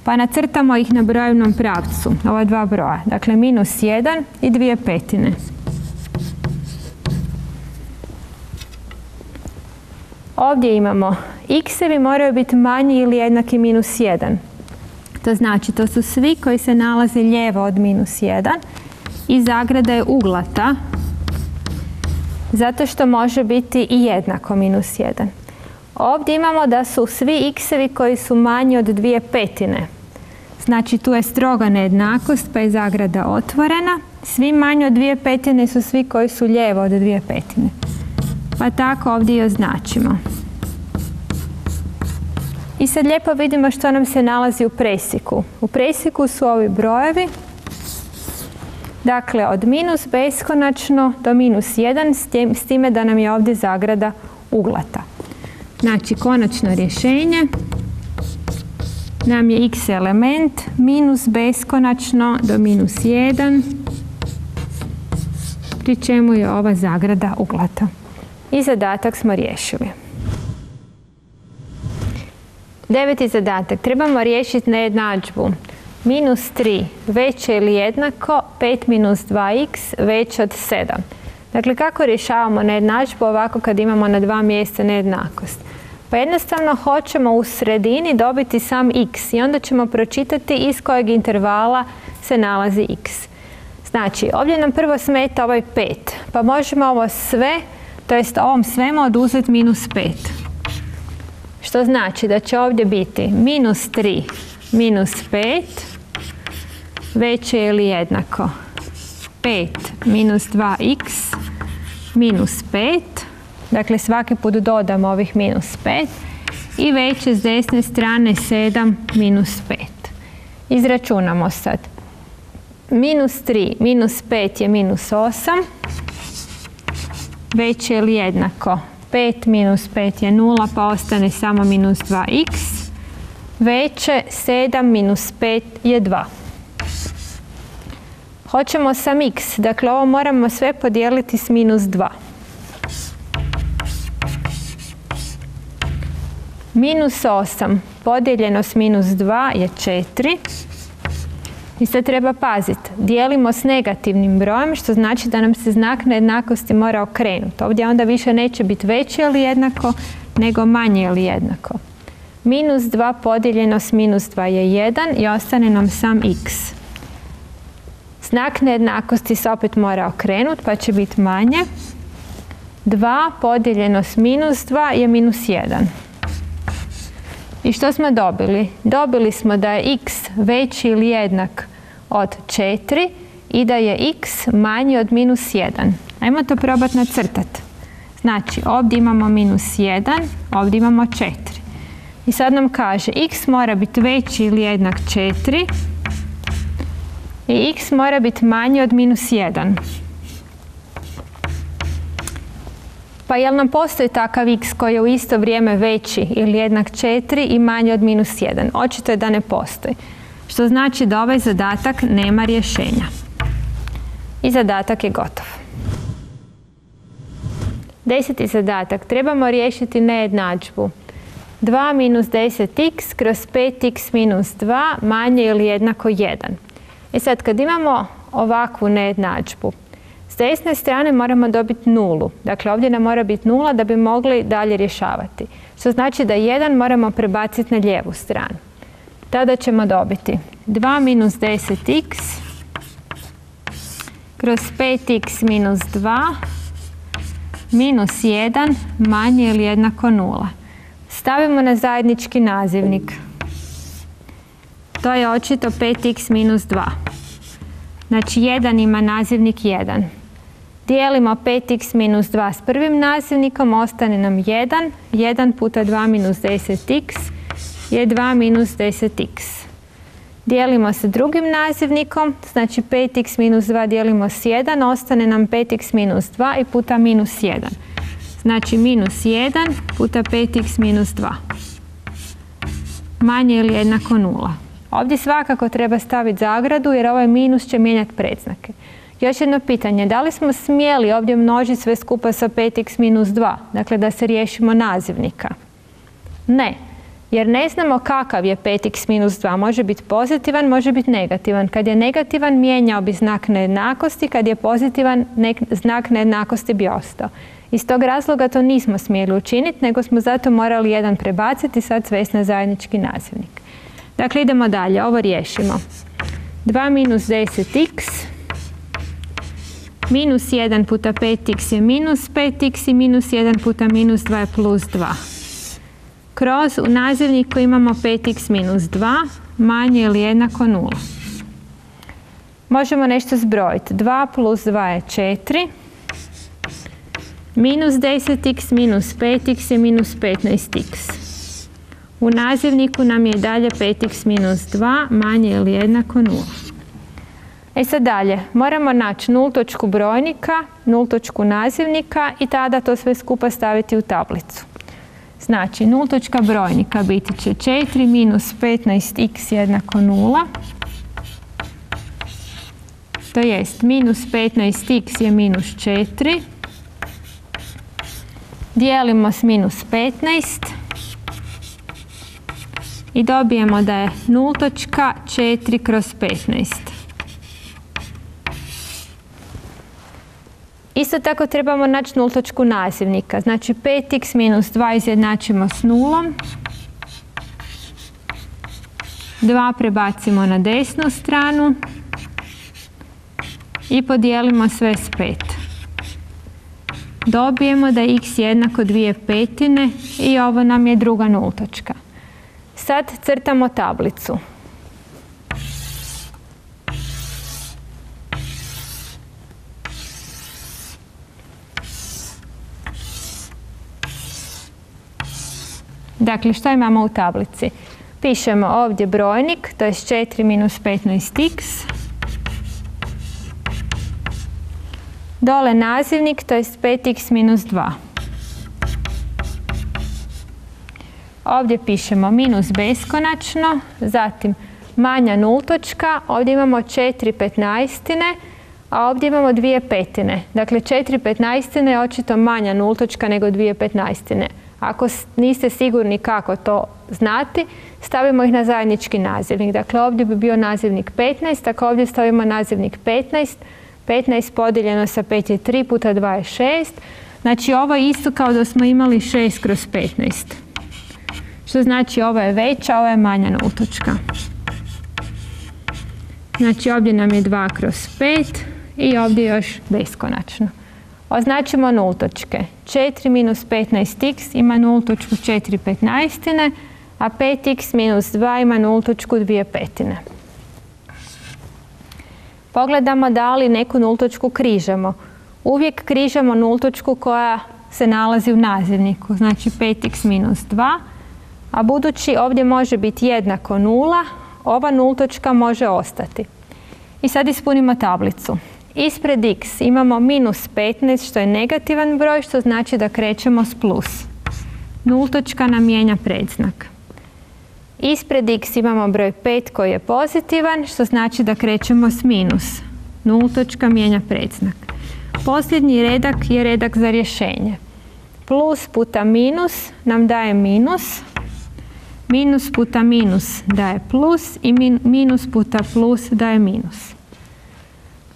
Pa nacrtamo ih na brojevnom pravcu, ova dva broja. Dakle, minus 1 i 2/5. Ovdje imamo x-evi moraju biti manji ili jednaki minus 1. To znači, to su svi koji se nalaze lijevo od minus 1 i zagrada je uglata, zato što može biti i jednako minus 1. Ovdje imamo da su svi x-evi koji su manji od 2/5. Znači, tu je stroga nejednakost, pa je zagrada otvorena. Svi manji od 2/5 su svi koji su lijevo od 2/5. Pa tako ovdje i označimo. I sad lijepo vidimo što nam se nalazi u presjeku. U presjeku su ovi brojevi. Dakle, od minus beskonačno do minus 1, s time da nam je ovdje zagrada uglata. Znači, konačno rješenje nam je x element minus beskonačno do minus 1, pri čemu je ova zagrada uglata. I zadatak smo riješili. 9. zadatak. Trebamo riješiti nejednadžbu. Minus 3 veće ili jednako 5 minus 2x veće od 7. Dakle, kako rješavamo nejednadžbu ovako kad imamo na dva mjesta nejednakost? Pa jednostavno hoćemo u sredini dobiti sam x i onda ćemo pročitati iz kojeg intervala se nalazi x. Znači, ovdje nam prvo smeta ovaj 5, pa možemo ovo sve, to jest ovom svemu oduzeti minus 5. Što znači da će ovdje biti minus 3 minus 5 veće ili jednako 5 minus 2x minus 5. Dakle, svaki put dodamo ovih minus 5 i veće s desne strane 7 minus 5. Izračunamo sad. -3 minus 5 je -8. Veće ili jednako? 5 minus 5 je 0, pa ostane samo -2x. Veće 7 minus 5 je 2. Hoćemo sam x, dakle ovo moramo sve podijeliti s -2. -8 podijeljeno s -2 je 4. I sad treba paziti, dijelimo s negativnim brojem, što znači da nam se znak nejednakosti mora okrenuti. Ovdje onda više neće biti veće ili jednako, nego manje ili jednako. -2 podijeljeno s -2 je 1 i ostane nam sam x. Znak nejednakosti se opet mora okrenuti, pa će biti manje. 2 podijeljeno s -2 je -1. I što smo dobili? Dobili smo da je x veći ili jednak od 4 i da je x manji od -1. Ajmo to probati nacrtati. Znači, ovdje imamo -1, ovdje imamo 4. I sad nam kaže x mora biti veći ili jednak 4 i x mora biti manji od -1. Pa jel nam postoji takav x koji je u isto vrijeme veći ili jednak 4 i manji od -1? Očito je da ne postoji. Što znači da ovaj zadatak nema rješenja. I zadatak je gotov. 10. zadatak. Trebamo riješiti nejednadžbu. 2 minus 10x kroz 5x minus 2 manje ili jednako 1. I sad kad imamo ovakvu nejednadžbu, s desne strane moramo dobiti nulu. Dakle, ovdje nam mora biti 0 da bi mogli dalje rješavati. Što znači da 1 moramo prebaciti na lijevu stranu. Tada ćemo dobiti 2 minus 10x kroz 5x minus 2 minus 1 manje ili jednako 0. Stavimo na zajednički nazivnik. To je očito 5x minus 2. Znači 1 ima nazivnik 1. Dijelimo 5x minus 2 s prvim nazivnikom, ostane nam 1. 1 puta 2 minus 10x je 2 minus 10x. Dijelimo sa drugim nazivnikom, znači 5x minus 2 dijelimo s 1, ostane nam 5x minus 2 i puta minus 1. Znači minus 1 puta 5x minus 2. Manje ili jednako 0. Ovdje svakako treba staviti zagradu jer ovaj minus će mijenjati predznake. Još jedno pitanje, da li smo smjeli ovdje množiti sve skupa sa 5x minus 2? Dakle, da se riješimo nazivnika? Ne, jer ne znamo kakav je 5x minus 2. Može biti pozitivan, može biti negativan. Kad je negativan, mijenjao bi znak nejednakosti, kad je pozitivan, znak nejednakosti bi ostao. Iz tog razloga to nismo smjeli učiniti, nego smo zato morali 1 prebaciti i sad svesti na zajednički nazivnik. Dakle, idemo dalje, ovo riješimo. 2 minus 10x minus 1 puta 5x je minus 5x i minus 1 puta minus 2 je plus 2. Kroz u nazivniku imamo 5x minus 2 manje ili jednako 0. Možemo nešto zbrojiti. 2 plus 2 je 4. Minus 10x minus 5x je minus 15x. U nazivniku nam je dalje 5x minus 2 manje ili jednako 0. E sad dalje, moramo naći nultočku brojnika, nultočku nazivnika i tada to sve skupa staviti u tablicu. Znači, nultočka brojnika biti će 4 minus 15x jednako 0. To jest, minus 15x je minus 4. Dijelimo s minus 15. I dobijemo da je nultočka 4 kroz 15. Isto tako trebamo naći nultočku nazivnika. Znači 5x minus 2 izjednačimo s nulom. 2 prebacimo na desnu stranu. I podijelimo sve s 5. Dobijemo da je x jednako 2/5 i ovo nam je druga nultočka. Sad crtamo tablicu. Dakle, što imamo u tablici? Pišemo ovdje brojnik, to je 4 minus 15x. Dole nazivnik, to je 5x minus 2. Ovdje pišemo minus beskonačno, zatim manja nultočka, ovdje imamo 4/15, a ovdje imamo 2/5. Dakle, 4/15 je očito manja nultočka nego 2/15. Ako niste sigurni kako to znati, stavimo ih na zajednički nazivnik. Dakle, ovdje bi bio nazivnik 15, ako ovdje stavimo nazivnik 15, 15 podijeljeno sa 5 je 3 puta 2 je 6. Znači, ovo je isto kao da smo imali 6/15. Što znači ovo je veća, ovo je manja nultočka. Znači, ovdje nam je 2/5 i ovdje još beskonačno. Označimo nultočke. 4 minus 15x ima nultočku 4/15, a 5x minus 2 ima nultočku 2/5. Pogledamo da li neku nultočku križamo. Uvijek križamo nultočku koja se nalazi u nazivniku, znači 5x minus 2, a budući ovdje može biti jednako 0, ova nultočka može ostati. I sad ispunimo tablicu. Ispred x imamo minus 15, što je negativan broj, što znači da krećemo s plus. Nultočka nam mijenja predznak. Ispred x imamo broj 5 koji je pozitivan, što znači da krećemo s minus. Nultočka mijenja predznak. Posljednji redak je redak za rješenje. Plus puta minus nam daje minus. Minus puta minus daje plus i minus puta plus daje minus.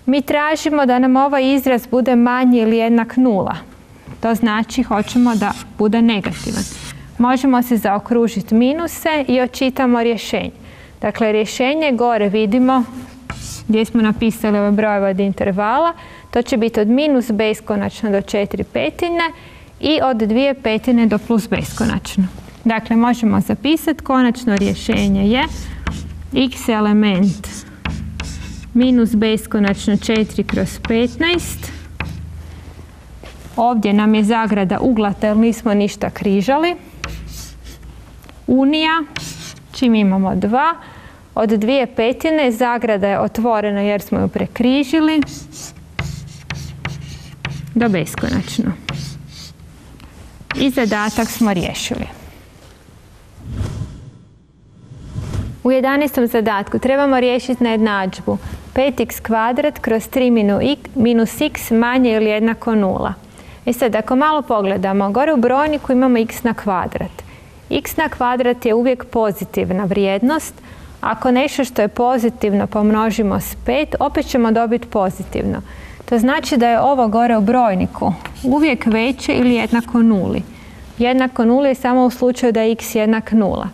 Mi tražimo da nam ovaj izraz bude manji ili jednak 0. To znači hoćemo da bude negativan. Možemo se zaokružiti minuse i očitamo rješenje. Dakle, rješenje gore vidimo gdje smo napisali ove brojeve od intervala. To će biti od minus beskonačno do 4/5 i od 2/5 do plus beskonačno. Dakle, možemo zapisati konačno rješenje je x element minus beskonačno 4/15. Ovdje nam je zagrada uglata jer nismo ništa križali. Unija, čim imamo 2, od 2/5 zagrada je otvorena jer smo ju prekrižili do beskonačno. I zadatak smo riješili. U 11. zadatku trebamo riješiti nejednadžbu 5x² kroz 3 minus x manje ili jednako 0. I sad, ako malo pogledamo, gore u brojniku imamo x na kvadrat. X na kvadrat je uvijek pozitivna vrijednost. Ako nešto što je pozitivno pomnožimo s 5, opet ćemo dobiti pozitivno. To znači da je ovo gore u brojniku uvijek veće ili jednako 0. Jednako 0 je samo u slučaju da je x jednak 0.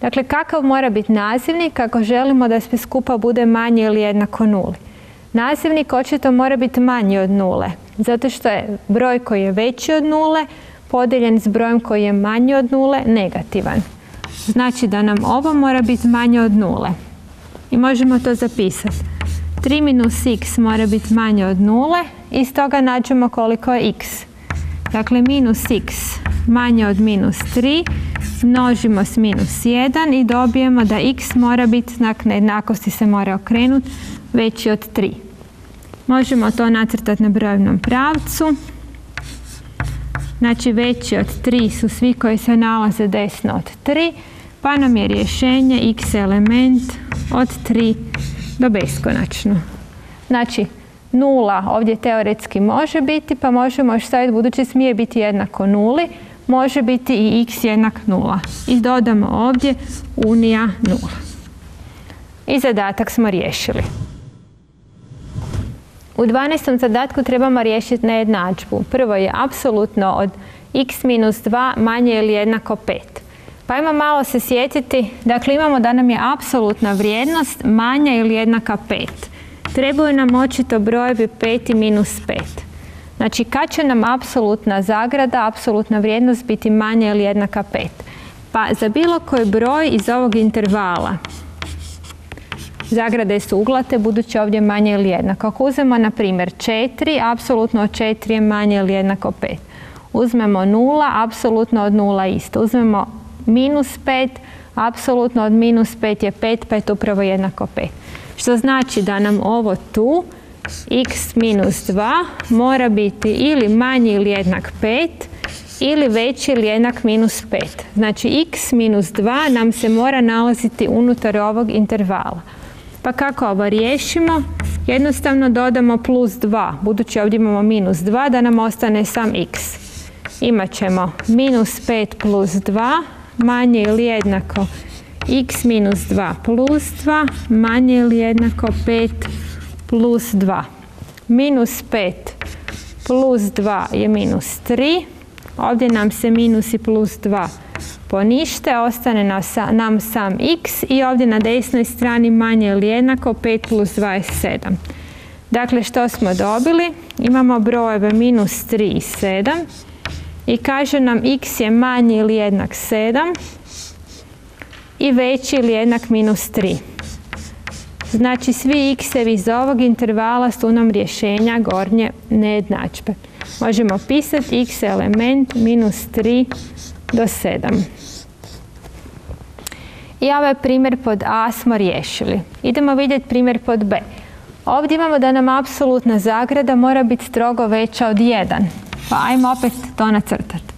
Dakle, kakav mora biti nazivnik ako želimo da sve skupa bude manje ili jednako 0? Nazivnik očito mora biti manji od 0, zato što je broj koji je veći od 0 podijeljen s brojem koji je manji od 0 negativan. Znači da nam ovo mora biti manje od 0. I možemo to zapisati. 3 minus x mora biti manje od 0 i iz toga nađemo koliko je x. Dakle, minus x manje od minus 3 množimo s minus 1 i dobijemo da x mora biti, znak nejednakosti se mora okrenuti, veći od 3. Možemo to nacrtati na brojevnom pravcu. Znači, veći od 3 su svi koji se nalaze desno od 3, pa nam je rješenje x element od 3 do beskonačno. Znači, 0 ovdje teoretski može biti, pa možemo još staviti, budući smije biti jednako 0, može biti i x jednak 0. I dodamo ovdje unija 0. I zadatak smo riješili. U 12. zadatku trebamo riješiti nejednadžbu. Prvo je apsolutno od x minus 2 manje ili jednako 5. Pa ajmo malo se sjetiti, dakle imamo da nam je apsolutna vrijednost manja ili jednaka 5. Trebaju nam očito brojevi 5 i minus 5. Znači, kad će nam apsolutna zagrada, apsolutna vrijednost biti manja ili jednaka 5? Pa za bilo koji broj iz ovog intervala, zagrade su uglate, budući ovdje manje ili jednako. Ako uzmemo, na primjer, 4, apsolutno od 4 je manje ili jednako 5. Uzmemo 0, apsolutno od 0 isto. Uzmemo minus 5, Apsolutno od minus 5 je 5, pa je to upravo jednako 5. Što znači da nam ovo tu, x minus 2, mora biti ili manji ili jednak 5, ili veći ili jednak minus 5. Znači x minus 2 nam se mora nalaziti unutar ovog intervala. Pa kako ovo riješimo? Jednostavno dodamo plus 2, budući ovdje imamo minus 2, da nam ostane sam x. Imat ćemo minus 5 plus 2 manje ili jednako x minus 2 plus 2 manje ili jednako 5 plus 2. Minus 5 plus 2 je minus 3. Ovdje nam se minus i plus 2 ponište, ostane nam sam x i ovdje na desnoj strani manje ili jednako 5 plus 2 je 7. Dakle, što smo dobili? Imamo brojeve minus 3 i 7 i kaže nam x je manji ili jednak 7 i veći ili jednak minus 3. Znači, svi x-evi iz ovog intervala su nam rješenja gornje nejednadžbe. Možemo pisati x element minus 3 do 7. I ovaj primjer pod A smo riješili. Idemo vidjeti primjer pod B. Ovdje imamo da nam apsolutna zagrada mora biti strogo veća od 1. Pa ajmo opet to nacrtati.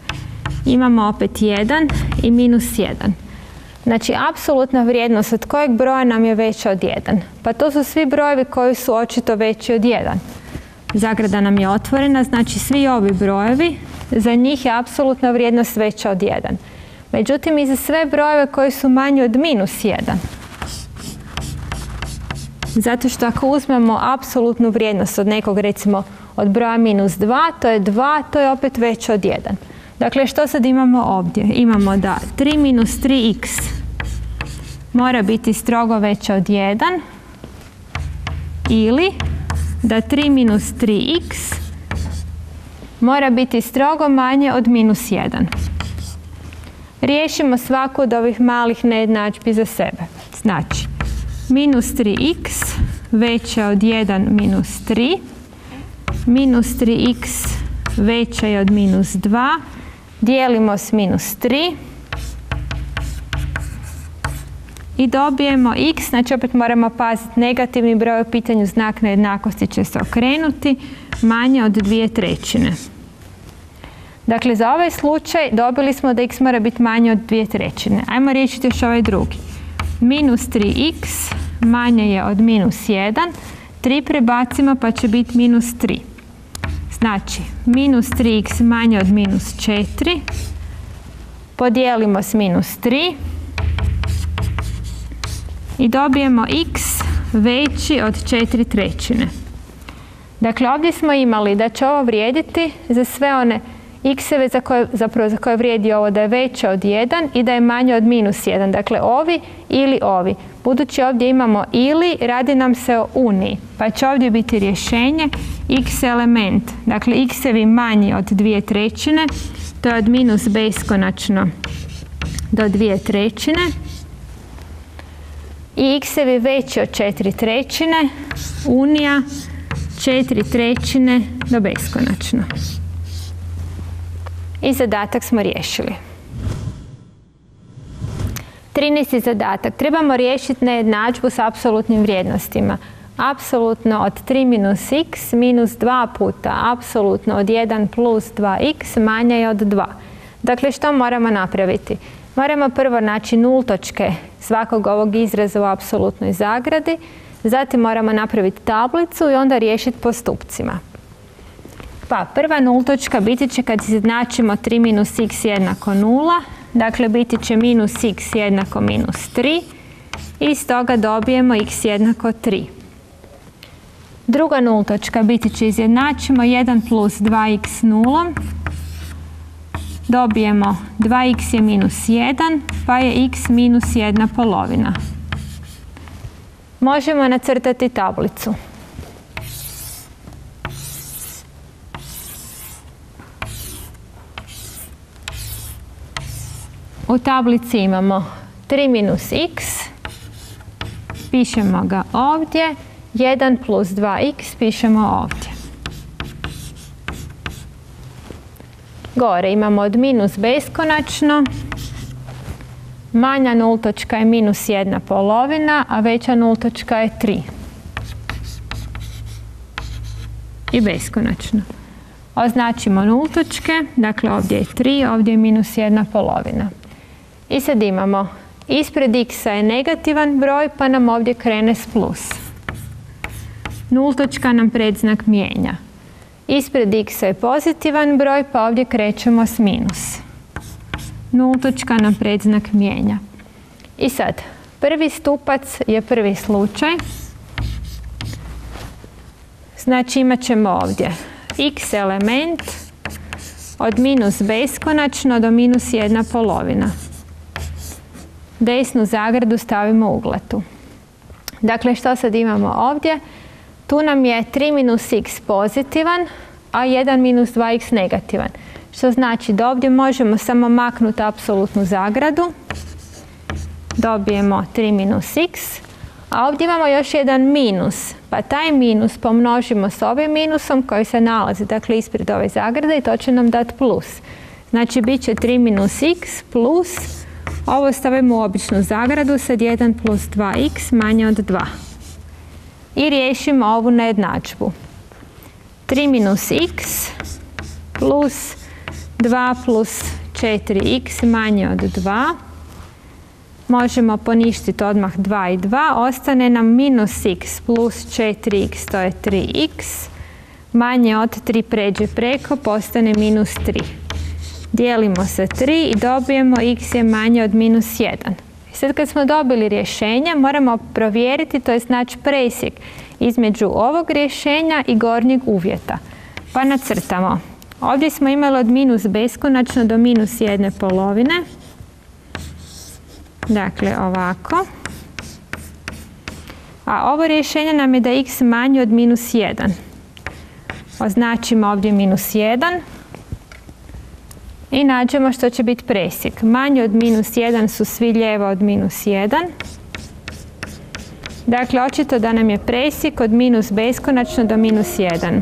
Imamo opet 1 i minus 1. Znači, apsolutna vrijednost od kojeg broja nam je veća od 1? Pa to su svi brojevi koji su očito veći od 1. Zagrada nam je otvorena, znači svi ovi brojevi, za njih je apsolutna vrijednost veća od 1. Međutim, i za sve brojeve koji su manji od minus 1. Zato što ako uzmemo apsolutnu vrijednost od nekog, recimo od broja minus 2, to je 2, to je opet veće od 1. Dakle, što sad imamo ovdje? Imamo da 3 minus 3x mora biti strogo veća od 1 ili da 3 minus 3x mora biti strogo manje od minus 1. Riješimo svaku od ovih malih nejednadžbi za sebe. Znači, minus 3x veća od 1 minus 3, minus 3x veća je od minus 2, dijelimo s minus 3 i dobijemo x, znači opet moramo paziti, negativni broj u pitanju znak nejednakosti će se okrenuti, manje od 2/3. Dakle, za ovaj slučaj dobili smo da x mora biti manje od 2/3. Ajmo riješiti još ovaj drugi. Minus 3x manje je od minus 1, 3 prebacimo pa će biti minus 3. Znači, minus 3x manje od minus 4, podijelimo s minus 3 i dobijemo x veći od 4/3. Dakle, ovdje smo imali da će ovo vrijediti za sve one x-eve za koje vrijedi ovo da je veće od 1 i da je manje od minus 1. Dakle, ovi ili ovi. Budući ovdje imamo ili, radi nam se o uniji. Pa će ovdje biti rješenje x element. Dakle, x-evi manji od 2/3, to je od minus beskonačno do 2/3. I x-evi veći od 4/3, unija 4/3 do beskonačno. I zadatak smo riješili. 13. zadatak. Trebamo riješiti nejednadžbu s apsolutnim vrijednostima. Apsolutno od 3 minus x minus 2 puta apsolutno od 1 plus 2x manje je od 2. Dakle, što moramo napraviti? Moramo prvo naći nultočke svakog ovog izraza u apsolutnoj zagradi, zatim moramo napraviti tablicu i onda riješiti postupcima. Pa prva nultočka biti će kad izjednačimo 3 minus x jednako 0, dakle biti će minus x jednako minus 3 i iz toga dobijemo x jednako 3. Druga nultočka biti će izjednačimo 1 plus 2x 0, dobijemo 2x je minus 1 pa je x minus 1/2. Možemo nacrtati tablicu. U tablici imamo 3 minus x, pišemo ga ovdje, 1 plus 2x pišemo ovdje. Gore imamo od minus beskonačno Manja nultočka je minus 1/2, a veća nultočka je 3. I beskonačno. Označimo nultočke, dakle ovdje je 3, ovdje je minus 1/2. I sad imamo, ispred x-a je negativan broj, pa nam ovdje krene s plus. Nultočka nam predznak mijenja. Ispred x-a je pozitivan broj, pa ovdje krećemo s minus. Nultočka nam predznak mijenja. I sad, prvi stupac je prvi slučaj. Znači imat ćemo ovdje x element od minus beskonačno do minus 1/2. Desnu zagradu stavimo u uglatu. Dakle, što sad imamo ovdje? Tu nam je 3 minus x pozitivan, a 1 minus 2x negativan. Što znači da ovdje možemo samo maknuti apsolutnu zagradu. Dobijemo 3 minus x. A ovdje imamo još jedan minus. Pa taj minus pomnožimo s ovim minusom koji se nalazi, dakle, ispred ove zagrade i to će nam dati plus. Znači, bit će 3 minus x plus, ovo stavimo u običnu zagradu, sad 1 plus 2x manje od 2. I riješimo ovu nejednadžbu. 3 minus x plus 2 plus 4x manje od 2. Možemo poništiti odmah 2 i 2. Ostane nam minus x plus 4x, to je 3x. Manje od 3 pređe preko, postane minus 3. Dijelimo sa 3 i dobijemo x je manje od minus 1. I sad kad smo dobili rješenje, moramo provjeriti, to je znači presjek između ovog rješenja i gornjeg uvjeta. Pa nacrtamo. Ovdje smo imali od minus beskonačno do minus 1/2. Dakle, ovako. A ovo rješenje nam je da je x manje od minus 1. Označimo ovdje minus 1. I nađemo što će biti presjek. Manje od minus 1 su svi lijevo od minus 1. Dakle, očito da nam je presjek od minus beskonačno do minus 1.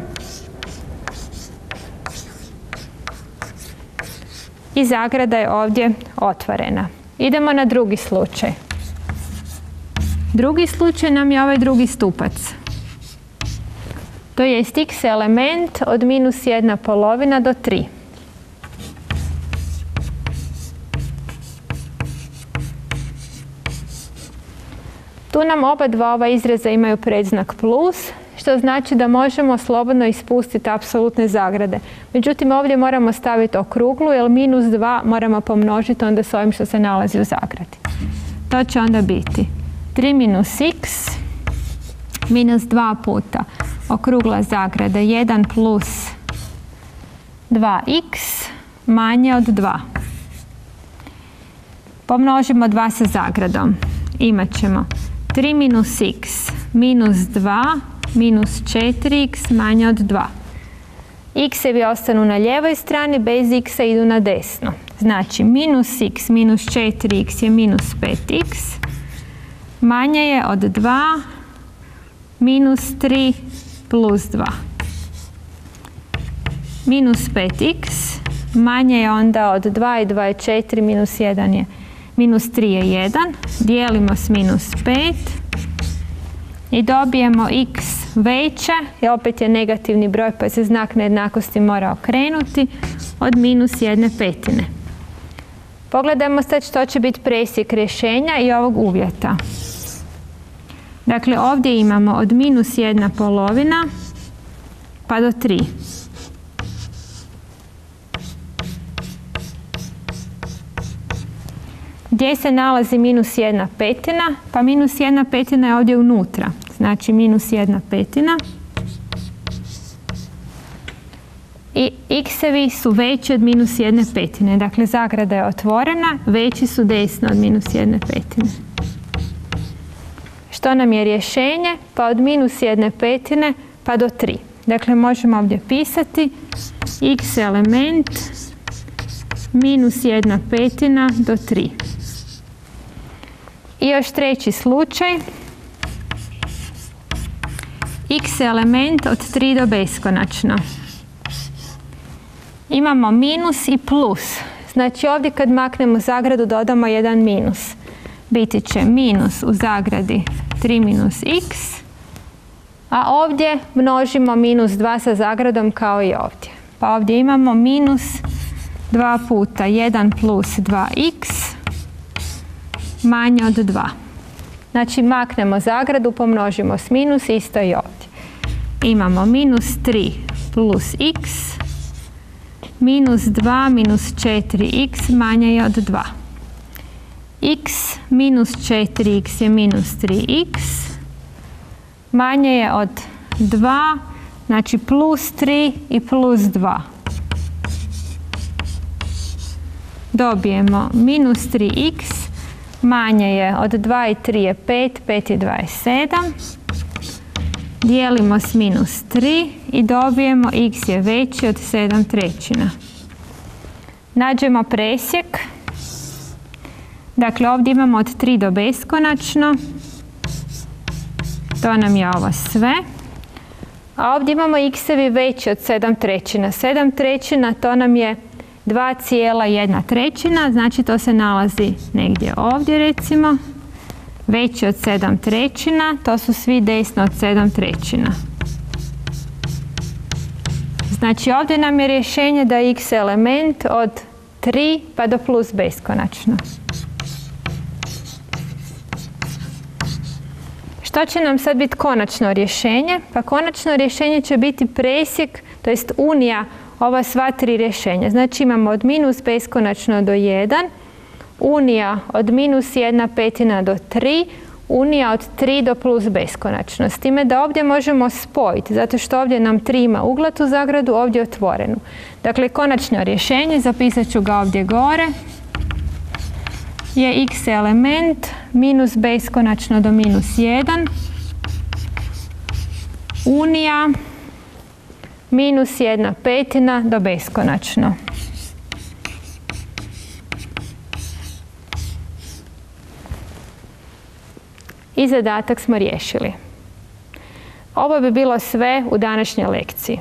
I zagrada je ovdje otvorena. Idemo na drugi slučaj. Drugi slučaj nam je ovaj drugi stupac. To jest x element od minus 1/2 do 3. Tu nam oba dva ova izraza imaju predznak plus, što znači da možemo slobodno ispustiti apsolutne zagrade. Međutim, ovdje moramo staviti okruglu, jer minus 2 moramo pomnožiti onda s ovim što se nalazi u zagradi. To će onda biti 3 minus x minus 2 puta okrugla zagrada 1 plus 2x manje od 2. Pomnožimo 2 sa zagradom. Imat ćemo 3 minus x minus 2 minus 4x manje od 2. X-evi ostanu na lijevoj strani, bez x-a idu na desno. Znači, minus x minus 4x je minus 5x, manje je od 2 minus 3 plus 2. Minus 5x manje je onda od 2 i 2 je 4, minus 1 je, minus 3 je 1. Dijelimo s minus 5 i dobijemo x veće, i opet je negativni broj pa se znak nejednakosti mora okrenuti, od minus 1/5. Pogledajmo sad što će biti presjek rješenja i ovog uvjeta. Dakle, ovdje imamo od minus 1/2 pa do 3. Gdje se nalazi minus 1/5? Pa minus 1/5 je ovdje unutra. Znači minus 1/5. I x-evi su veći od minus 1/5. Dakle, zagrada je otvorena, veći su desno od minus 1/5. Što nam je rješenje? Pa od minus 1/5 pa do 3. Dakle, možemo ovdje pisati x element minus 1/5 do 3. I još treći slučaj. X element od 3 do beskonačno. Imamo minus i plus. Znači ovdje kad maknemo zagradu dodamo jedan minus. Biti će minus u zagradi 3 minus x, a ovdje množimo minus 2 sa zagradom kao i ovdje. Pa ovdje imamo minus 2 puta 1 plus 2x manje od 2. Znači maknemo zagradu, pomnožimo s minus, isto i ovdje. Imamo minus 3 plus x minus 2 minus 4x manje je od 2. X minus 4x je minus 3x manje je od 2, znači plus 3 i plus 2. Dobijemo minus 3x manje je od 2 i 3 je 5, 5 i 2 je 7. Dijelimo s minus 3 i dobijemo x je veći od 7/3. Nađemo presjek. Dakle, ovdje imamo od 3 do beskonačno. To nam je ovo sve. A ovdje imamo x-evi veći od 7/3. 7/3 to nam je 2,1/3, znači to se nalazi negdje ovdje recimo. Veći od 7/3, to su svi desno od 7/3. Znači ovdje nam je rješenje da je x element od 3 pa do plus beskonačno. Što će nam sad biti konačno rješenje? Pa konačno rješenje će biti presjek, to jest unija ova sva tri rješenja. Znači imamo od minus beskonačno do 1, unija od minus 1/5 do 3, unija od 3 do plus beskonačno. S time da ovdje možemo spojiti, zato što ovdje nam 3 ima uglatu zagradu, ovdje otvorenu. Dakle, konačno rješenje, zapisat ću ga ovdje gore, je x element minus beskonačno do minus 1, unija minus 1/5 do beskonačno. I zadatak smo riješili. Ovo bi bilo sve u današnjoj lekciji.